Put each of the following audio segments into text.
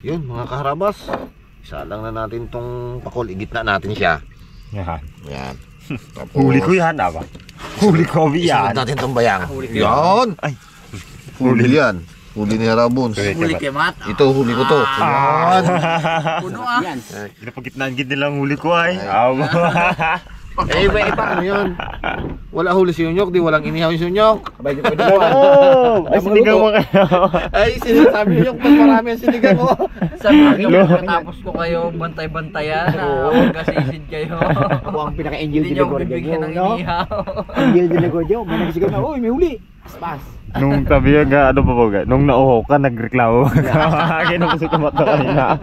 Yun mga kaharabas, isa lang na natin tong pakol, igitna natin siya. Yan. Yan. Tapos, Huli ko yan, aba. Huli ko yan. isunod natin tong bayang. Huli ko Yan. Ay. Huli yan. Huli ni Harabons. Huli kay Mat. Ito, huli ko to. Yan. Puno ah. Yan. Pinapagitnaan gid nilang huli ko ay. Aba. Eh, iba ano yun? Wala huli si Yunyok, di walang inihaw yung Yunyok. Abay, di pwede Oh, ay sinigang mo kayo. Ay, sinasabi niyo mas marami ang sinigang ko. Sabi ko, matapos ko kayo bantay-bantayan na magkasisid kayo. Ako ang pinaka-angel Hindi din niyo ako ako bibigyan ng inihaw. Angel din ako dyan. May nagsigaw na, uy, may huli. Aspas. Nung sabi nga ano pa ba? Nung nauho ka nagreklamo. Kinapusok ka mata kanina.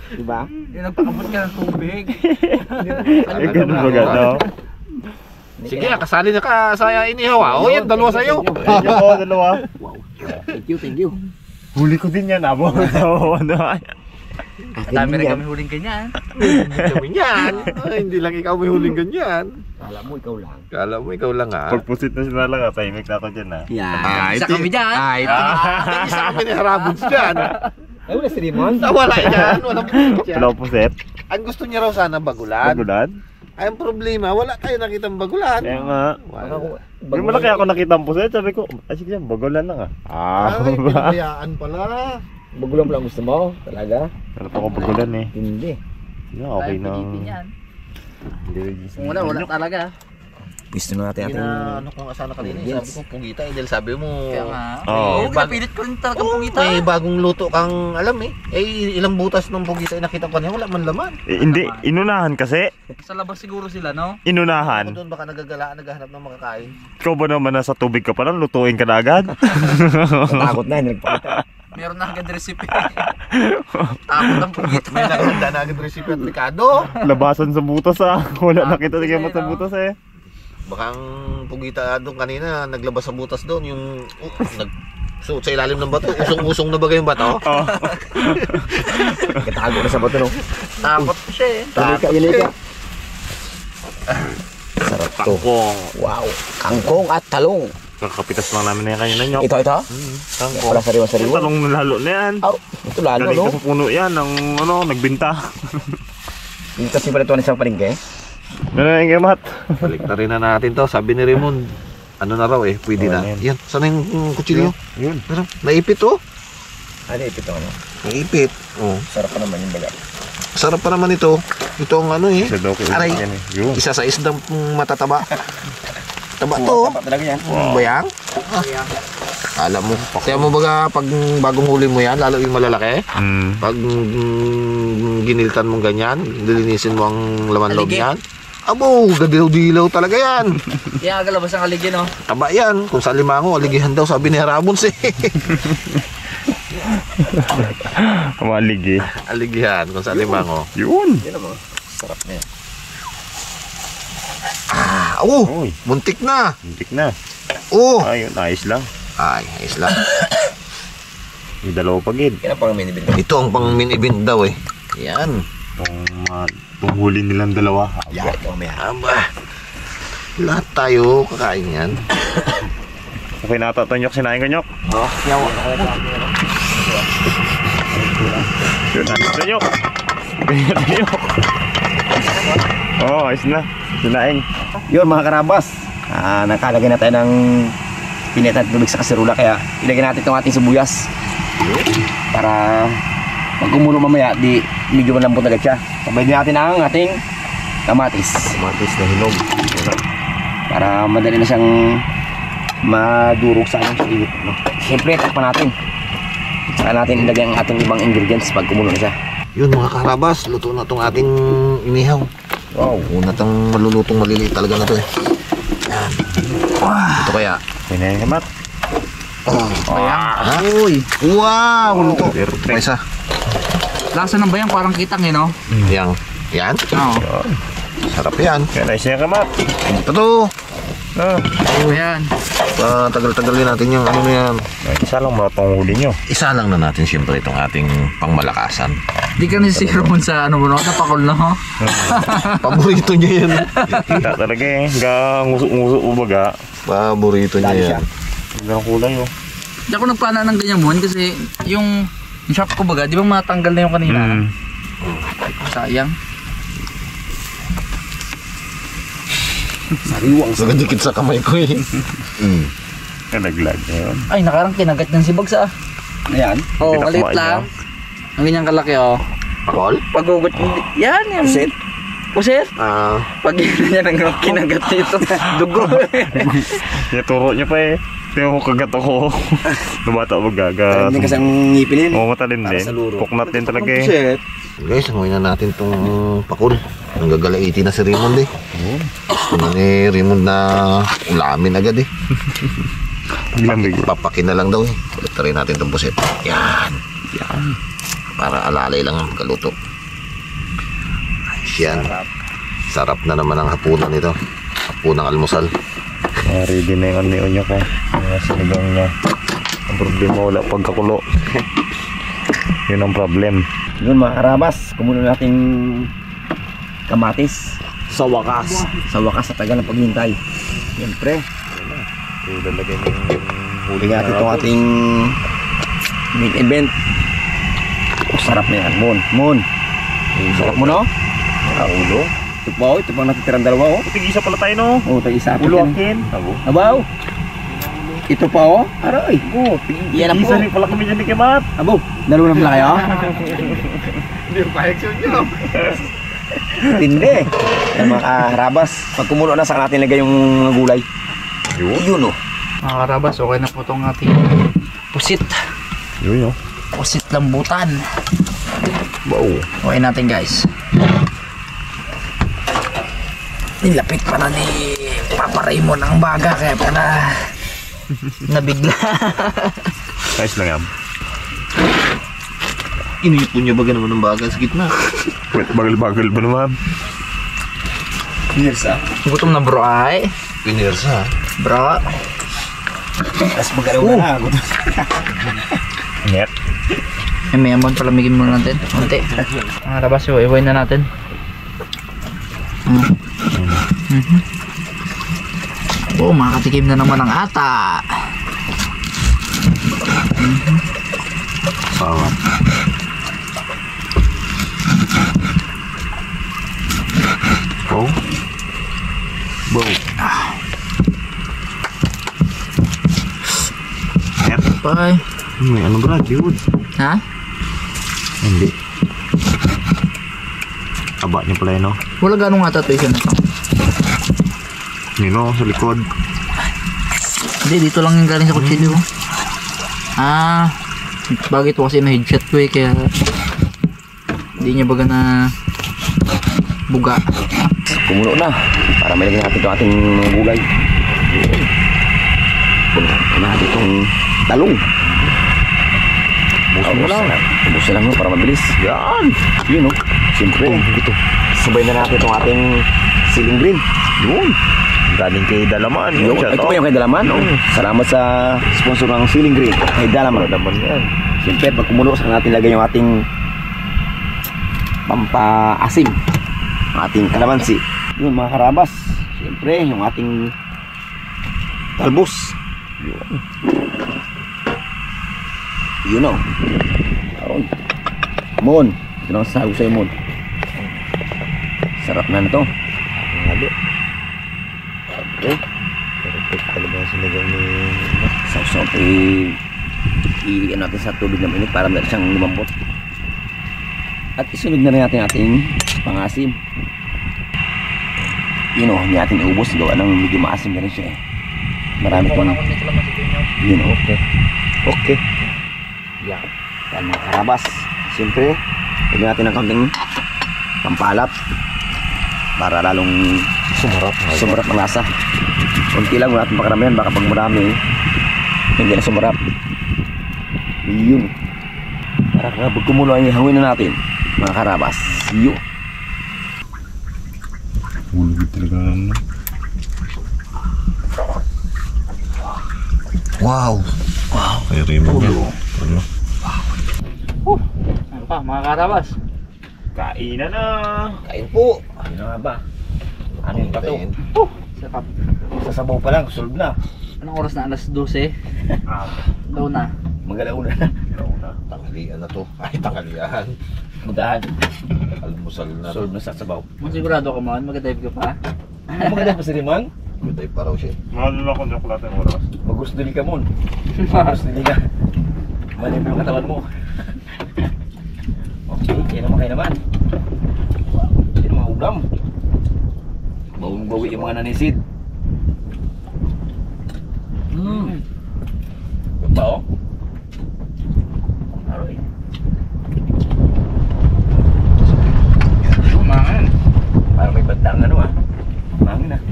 Diba? Hindi nagpakabot ka ng tubig. Ay ganun ba gano? Sige, kasali na ka sa inihaw ah. O yan, dalawa sa'yo. Ayun ko dalawa. Thank you, thank you. Huli ko din yan, abo. So ano ay. Dami rin kami huling ganyan. Hindi kami yan. Ay, hindi lang ikaw may huling ganyan. Kala mo, ikaw lang. Kala mo ikaw lang ah. Pagpusit na sila lang, tahimik na ako dyan ah. Yan. Isa kami dyan. Isa kami ni Harabons dyan. Ay, wala si Raymond. Wala yan. Walang pusit yan. Wala pusit. Ang gusto niya raw sana bagulan. Bagulan. Ay, ang problema, wala tayo nakitang bagulan. Kaya nga. Wala. May malaki ako nakita ang pusit. Sabi ko, ay sige yan, bagulan lang ah. Ay, pinabayaan pala. Bagulang pala gusto mo? Talaga? Pero pa ako bagulan eh. Hindi. Yeah, okay na. Kung wala talaga. Gusto na natin Ano kung asana kanina, sabi ko pugita eh, dahil sabi mo. Kaya nga. Oo. Oo, pinapilit ko rin talagang pungita. May bagong luto kang alam eh. Eh, ilang butas ng pugita ay nakita ko kanina, wala man laman. Eh, hindi, inunahan kasi. Sa labas siguro sila, no? Ako Inunahan. doon baka nagagalaan, naghahanap ng makakain. Ikaw ba naman nasa tubig ka pa lang, lutuin ka na agad? Takot na, nagpakita. Meron na agad recipe. Takot ang pungita. May nakahanda na agad recipe at likado. Labasan sa butas ah. Wala nakita sige mo sa butas eh. Baka ang pugita doon kanina, naglabas sa butas doon, yung suot sa ilalim ng bato, usong-usong na bagay yung bato. Oh. Katago na sa bato, no? Takot po siya eh. Yalika. Sarap to. Kangkong. Wow. Kangkong at talong. Kakapitas lang namin na yan kanina nyo. Ito? Kangkong. Wala sariwa-sariwa. Talong lalo na yan. Oh, ito lalo, Galing no? ka sa puno yan, ang ano, nagbinta. Dito kasi pala ito ang isang palengke. Ano na yung gamat? Baliktarin na natin to, sabi ni Raymond. Ano na raw eh, pwede na. Ayan. Yan, sana yung kutsilyo? Yun. Pero, naipit oh. Ano ipit ano? Naipit. Oh. Sarap pa naman yung baga. Sarap pa naman ito. Ito ang ano eh. Sa daw ko Aray. yan eh. Yun. Isa sa isdang matataba. Taba to. Tapa talaga yan. Bayang? Alam mo. Kaya mo baga pag bagong huli mo yan, lalo yung malalaki. Pag giniltan mong ganyan, lilinisin mo ang laman loob Aligi. niyan. Abo, gadilaw-dilaw talaga yan. Kaya agalabas ang aligin, no? Taba yan. Kung sa limango, aligihan daw, sabi ni Harabons eh. Maligi. Aligihan, kung sa limango. Yun. Yan naman. Sarap na yan. Uy. Muntik na. Hintik na. Ay, Ayun, ayos lang. ayos lang. May dalawa pa gid. Yan ang pang minibin. Ito ang pang mini-event daw eh. Yan. Itong huli nilang dalawa. Yan, ito mamaya. Aba. Lahat tayo kakain yan. Okay na ito, Tonyok. Sinain ka, Nyok. Oh, yaw. Yun, ayos na, Nyok. Tonyok. Oh, ayos na. Sinain. Yun mga karabas, nakalagay na tayo ng pinit at tubig sa kaserula, kaya ilagay natin itong ating sibuyas para pag kumulo mamaya di medyo malambot agad siya. Sabay din natin ang ating kamatis Matis na hinog. para madali na siyang madurog sa init, no? Siyempre takpan natin, saka natin ilagay ang ating ibang ingredients pag kumulo na siya. Yun mga karabas, luto na itong ating inihaw. Wow, Una itong malulutong maliliit talaga na ito eh. Yan. Ito kaya. Sinain ka, Mat. Ha? Uy! Wow! Luto. Perfect. May isa. Lasa ng bayang parang kitang eh, no? Yan. Yan. Oo. Sarap yan. Kaya ayos na ka, Mat. Ito to. Ayan. Tagal-tagalin natin yung ano na yan. Isa lang mga itong huli nyo. Isa lang na natin siyempre itong ating pangmalakasan. Di ka nasisiro mo sa ano mo, no? Sa pakol, no? Paborito niya yan. Kita talaga eh. Hanggang ngusok-ngusok mo baga. Paborito niya yan. Hanggang kulay oh. Di ako nagplana ng ganyan mo kasi yung Yung sharp ko baga, di ba matanggal na yung kanina? Sayang. Sariwang sa Nagadikit sa kamay ko eh. Naglag na yun. Ay, nakarang kinagat ng si Bags ah. Ayan. Oo, Hindi na kalit kumain lang. Ang ganyang kalaki oh. Paul? Pagugot, yan yung... Pusit? Pusit? Ah, Pag niya nang kinagat dito, dugo. Kaya turo niya pa eh. Tingnan ko kagat ako. Nabata mo gaga. Hindi kasi ang ngipin yun. Oo, matalin Para din. sa luro. Puknat din talaga eh. Pusit. guys, amoy na natin tong pakul. Nanggagalaiti na si Raymond eh. Gusto na ni Raymond na ulamin agad eh. Lamig. Papakin na lang daw eh. Ulit na rin natin itong puset. Yan. Yan. Para alalay lang ang kaluto. Ayos yan. Sarap na naman ang hapunan nito. Hapunang almusal. Ready na yung onion niya ko. Yung sinigang niya. Ang problema wala pagkakulo. Yun ang problem. Yun mga karabas, kumulo nating kamatis. Sa wakas. Sa wakas sa tagal ng paghintay. Siyempre, Ilalagay mo yung huli natin itong ating main event. Sarap na yan, Mon. Sarap mo, no? Ulo. Ito pa, ito pang natitirang dalawa, oh. Tig-isa pala tayo no? Oh, tag-isa Ulo yan. akin. Abo. Abaw. Ito pa, oh. Aray. Oh, yan ang po. Tig-isa rin pala kami dyan ni Kemat. Abo, dalawa na pala kayo? Hindi yung paheksyon nyo. Tindi. Yan mga karabas. Pag kumulo na, saka natin lagay yung gulay. Yun, oh. Mga karabas, okay na po itong ating pusit. Yun yun. Pusit lambutan. Wow. Okay natin guys. Nilapit pa na ni Papa Raymond ang baga kaya pala nabigla. Ayos lang yan. Inipon nyo ba naman ng bagal sa gitna? Wait, bagal-bagal ba naman? Cheers, ah. Gutom na bro ay. Pinirsa. Bro. Tapos magalaw na. Net. May amon palamigin muna natin. Kunti. Mga karabas, iway na natin. Oh, makakatikim na naman ang ata. Sarap. Oh. Bow. Bye. May ano ba? Yun. Ha? Hindi. Aba niya pala yun no? Wala ganong ata ito isa na ito. Yun no, sa likod. Hindi, dito lang yung galing sa kutsilyo. Ah, bagay ito kasi na-headshot ko eh, kaya hindi niya baga na buga. Kumulo na para may lagyan natin itong ating mga gulay. Puno natin itong talong. Ubusin lang para mabilis. Yan. Yun, no? Siyempre, ito. Sabay na natin itong ating siling green. Yun. Galing kay Dalaman. Yun. Ito pa yung kay Dalaman. No? Salamat sa sponsor ng siling green. Kay Dalaman. Dalaman yan. Siyempre, pag kumulo, saka natin lagay yung ating pampaasim. Ang ating kalamansi. Yun, mga karabas. Siyempre, yung ating talbos. Yun. Yun, o. Aron. Mon. Ito lang sasago sa'yo, Mon. Sarap na to. Halo. Okay. Perfect talaga ang sinigang ni... So, i-ano natin sa tubig na mainit para meron siyang lumambot. At isunod na rin natin ating pangasim. Yun o, hindi natin iubos. Gawa ng medyo maasim na rin siya eh. Marami itong... Yun o. Okay. Yan. Yan mga karabas. Siyempre, lagyan natin ng kaunting pampalat para lalong sumarap ang lasa. Kunti lang, wala natin pakaramihan. Baka pag marami, hindi na sumarap. Yun. Para kapag kumulo ay hangin na natin mga karabas. Yun. Ulog talaga naman. Wow. Wow. Ay, Raymond yan. Ano? Ano pa, mga karabas? Kainan na. Kain po. Ano nga ba? Ano yung pato? Sarap. Sasabaw pa lang, sulog na. Anong oras na? Alas 12? Daw na. Magalaw na. Tanghalian na to. Ay, tanghalian. Mudahan. Almusal na. Solve na sa sabaw. Kung sigurado ka man, mag-dive ka pa. Maganda pa si Rimon. Good pa raw siya. Mahal na ako ng kulatan oras. Magustili ka mon. Magustili ka. Malim yung katawan mo. Okay, kaya naman kayo naman. Kaya naman ulam. Bawang-bawi yung mga nanisid. Yung ba oh? Aroy. Umangan. Parang may bantang ano ah. Umangan ah.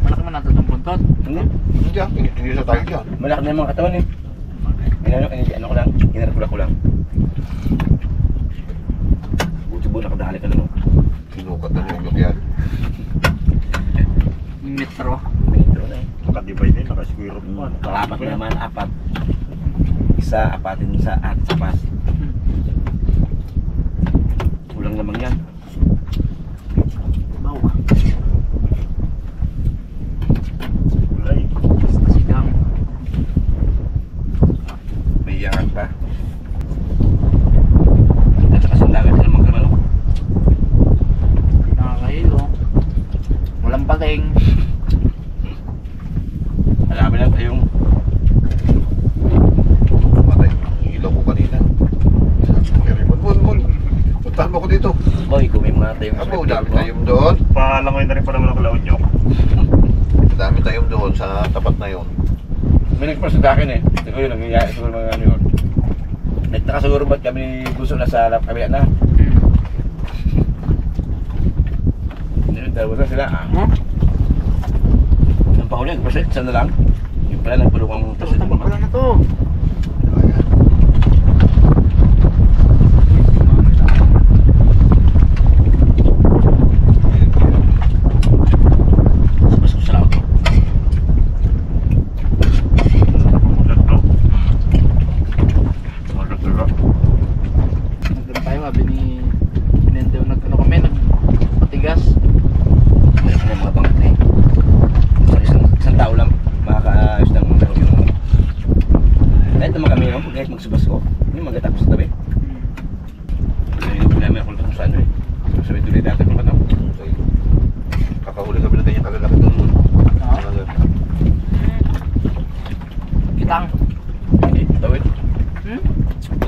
Malaki man natin itong buntot. Hindi. Hindi sa tayo dyan. Malaki na yung mga katawan eh. Ano ko lang, ginarapula ko lang. Buti po nakadali ka lang. Sinukat na yung yung yan. Metro. Minitro na eh. Nakadivide din, naka-square root pa. Apat na naman, apat. Isa, apatin sa at sapat. Kulang naman yan. Baw. Kulay. Sigang. May iyangat pa. At saka sandagan sila magkamalo. Nakakahilo. Walang pating. Alamin lang tayong Matay yung ilaw ko kanina. Mon. Puntahan mo ko dito. boy, kung may mga tayong Abo, dami tayong doon. Palangoy na rin pa naman ang kalaon nyo. Dami tayong doon sa tapat na yon. May nagpasa sa akin eh. Siguro yun, nangyayari siguro mga ano yun. Nagtaka siguro ba't kami gusto na sa kabila na. Dalawa na sila ah. Ang pahuli, nagpasit, isa na lang. Yung pala nagpulong ang pasit. Wala na to. Mas gusto lang ako. Tatlo. Magat sila. Nagdala tayo, sabi ni Pinendew, nag-ano kami, nagpatigas. Meron na mga bangat na eh. Isang tao lang makakaayos ng laro yun. Kahit naman kami naman, kahit magsubas ko, hindi magatapos sa tabi. Kasi yung problema ako kung saan eh. Sabi tuloy dati ko pa na. Kakahuli kami na ganyang kalalaki doon. Kitang. Eh, tawid.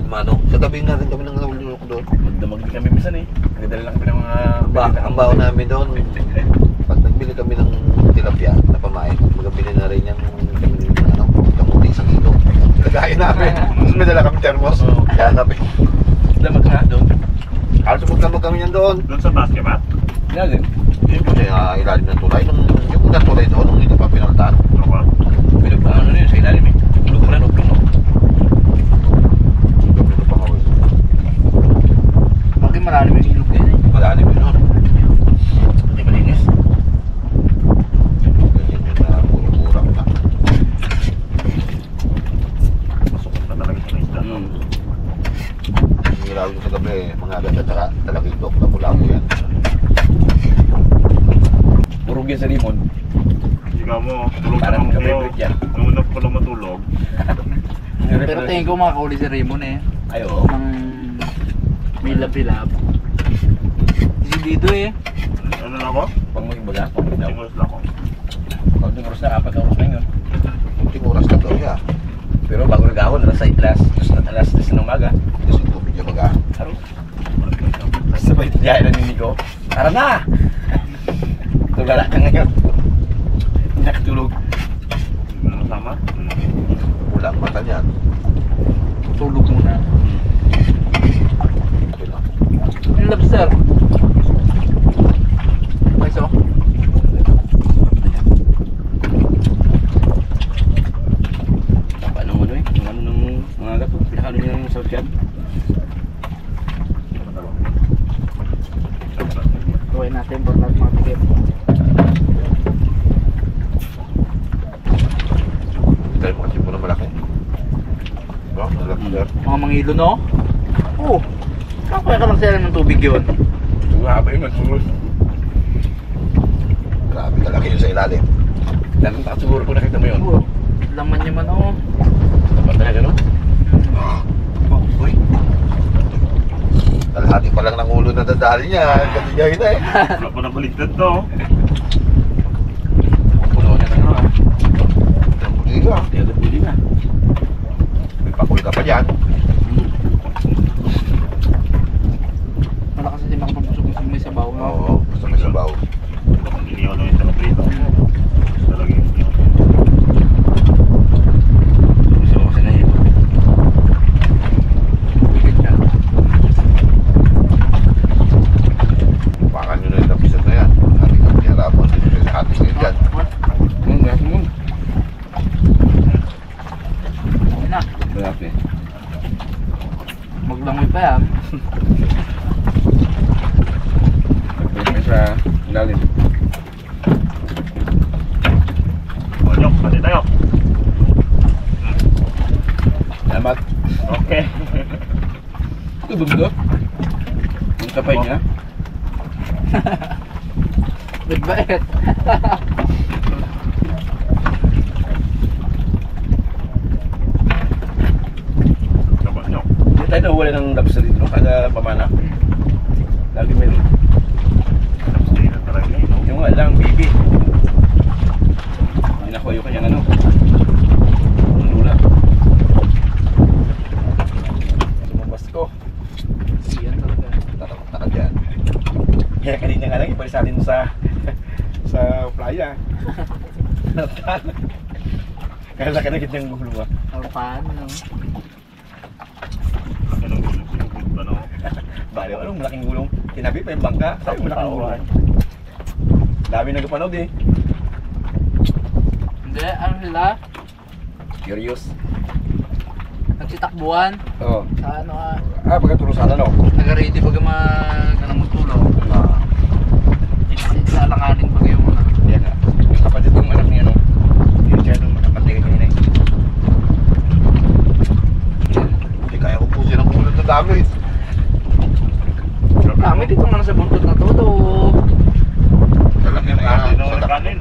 Mano, sa tabi nga rin kami ng nahuli ko doon. Magdamag din kami minsan eh. Nagdala lang kami ng mga... Ang baon namin doon, pag nagbili kami ng tilapia na pamain, magabili na rin yung kamuti isang kilo. Lagayin namin. Tapos may dala kami thermos. Oo. Kaya kami. Damag nga doon. Halos magdamag kami yan doon. Doon sa basket, Yan din. Yun kasi ilalim ng tulay. Yung unang tulay doon, nung hindi pa pinaltaan. ano ba? Pinagpaano na yun sa ilalim eh. Tulog mo lang, uplong mo. Gabi na pangawin. Bakit malalim yung ilog din eh. Malalim yun nun. Hindi malinis. Ganyan yun na puro-purang na. Masukot na talaga sa isda. Yung ilaw yun sa gabi, mga agad at saka talakindok na pula mo yan. Purog yan sa limon. Ikaw mo, tulog na Parang naman kayo. favorite yan. Nung una ko lang matulog. Pero tingin ko makakauli si Raymond eh. Ay, oo. Ng milap-hilap. Si Dido eh. Ano na ako? Pang maging baga, pang magdaw. Tingos na ako. Pag oras na, 4 oras na yun. Kunting oras na daw siya. Pero bago nag-ahon, alas 10 ng umaga. Kasi tubig niya mag-ah. Haro. Sabay tiyahin na ni Nico. Tara na! Tulala ka ngayon. Nakatulog. Hindi mo nasama? Wala ang mata niyan. Tulog muna. Okay lang. Yung lobster. Peso. Tapa ng ano eh. Yung ano ng mga gato. Pinakano niya ng South Yan. Tuway natin para lahat mga tigip. Tayo mga tipo na malaki. Diba? Malaki sir. Mga mangilo no? Oo. Kaya ka lang sila ng tubig yun. Sumaba yun, magsuros. Grabe kalaki yun sa ilalim. Dahil siguro kung nakita mo yun. Oo. Nadali niya, ganun niya kita eh. Wala pa nabaligtad to. Puno niya ng ano ha. Hindi ka. Hindi agad buli na. May pakul ka pa dyan. Malakas din makapagpusok sa may sabaw. No? Oo, basta may sabaw. Kung iniyaw na yung talaprito. Talaga yung iniyaw. Gusto ko kasi na yun. Bigit ka. Pakan nyo na yung tapisat na yan. Ating ang pinarapon dito sa ating ngayon dyan. Gasin mo. Ayun na. Grabe. Maglangoy pa yan. Pwede sa ilalim. Onyok, pati tayo. Salamat. Okay. Ito bumdo. Yung kapay niya. Bait-bait. Dapat nyok. Hindi tayo nawala ng lobster dito kada pamana. Lagi meron. Hindi na talaga yun, no? Yung nga lang, baby. Hindi na ko yung kanyang ano. Lula. Lumabas ko. Yan talaga. Tatakot-takot yan. Kaya kanina nga lang, ipalis natin sa playa. Kaya laki na kitang gulo nga. Or paano? No? Laki ng gulong sinupunta, no? Bali, anong malaking gulong? Tinabi pa yung bangka. Sabi mo malaking gulong. Dami nagpanood eh. Hindi, ano sila? Curious. Nagsitakbuhan. Oo. Sa ano ah. Pagkatulong sana no? Nag-ready baga ganang magtulong. Hindi sa alanganin baga yung mga. Yan na. Yung kapatid kong anak ni ano. Yung siya nung makapatay kanina eh. Hindi kaya ubusin ang ulo ng dami. Kami dito nga sa buntot na to. Talagang yan Kasi ay no, sa kanin.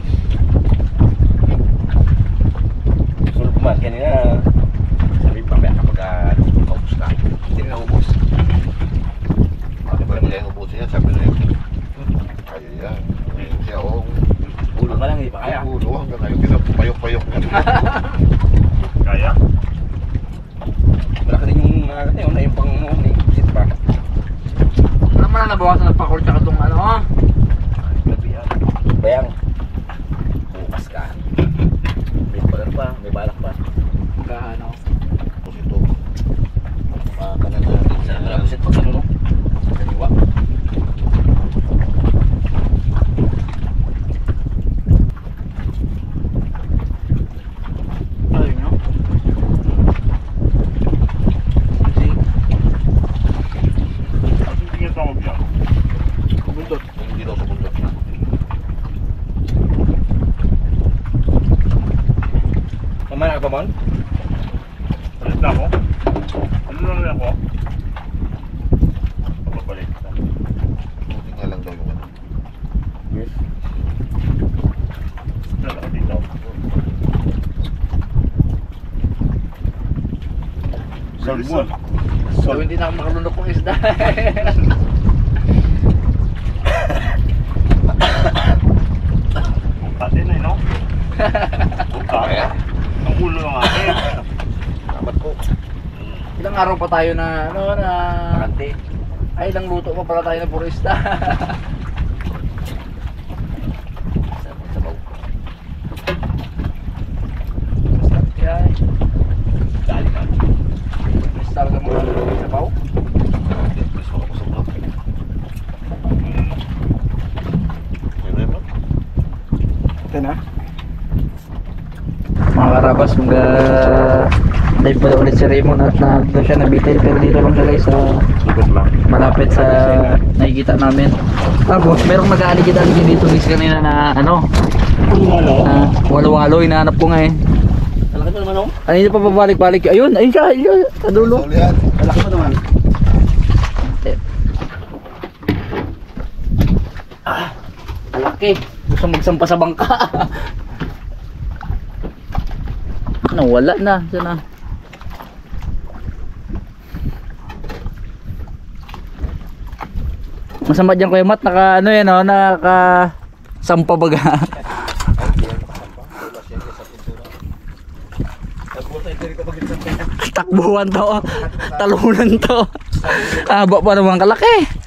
Sulog man kanina. Sabi pa ba kapag maubos ka. Hindi na ubos. Ano ba naman yung ubusin yan? Sabi na yun. Kaya yan. Ayun siya, oh. Ulo ka lang, hindi pa kaya. Ulo hanggang ngayon, pinapayok-payok nga. Kaya? Malaki din yung nakakata yun na yung pang sit pa. Alam mo na nabawasan ng pakul tsaka itong ano. Bayang. Bukas ka. May pagar pa, may balak pa. Magkahano. Tapos ito, makanan natin sa Marami set pa sa ano no? Sa kaliwa. Ayun nyo. Kasi Hindi nga tawag yan. kubuntot. kung hindi daw sa bundok na. Mamana ka pa man? Palit na ako. Ano na lang ako? Papapalit. Buti nga lang daw yung ano. Yes. Dala ko dito. Salmon. So hindi na ako makalunok ng isda. Pati na, no? Kaya, Ang ulo ng akin. dapat ko. Ilang araw pa tayo na ano na Makante. ay ilang luto pa pala tayo na puro isda. Sabaw. Kaya Dali man. mas talaga mga luto sa baw. Please, makapusok na. Yun na yun, no? Ito na. Mga karabas, live pala ulit si Raymond at na siya nabitin pero dito lang siya guys sa Ikot lang. malapit sa nakikita namin. Tapos merong mag-aaligid-aligid dito guys kanina na ano walo-walo, hinahanap ko nga eh. Malaki pa naman oh. Kanina pa babalik-balik. Ayun siya, sa dulo. Ito ulit. Malaki pa naman. Malaki. Gusto magsampa sa bangka. Nawala na. Siya na. Masama dyan Kuya Mat, naka ano yan o, naka sampa baga. Takbuhan to, talunan to. Haba pa naman kalaki.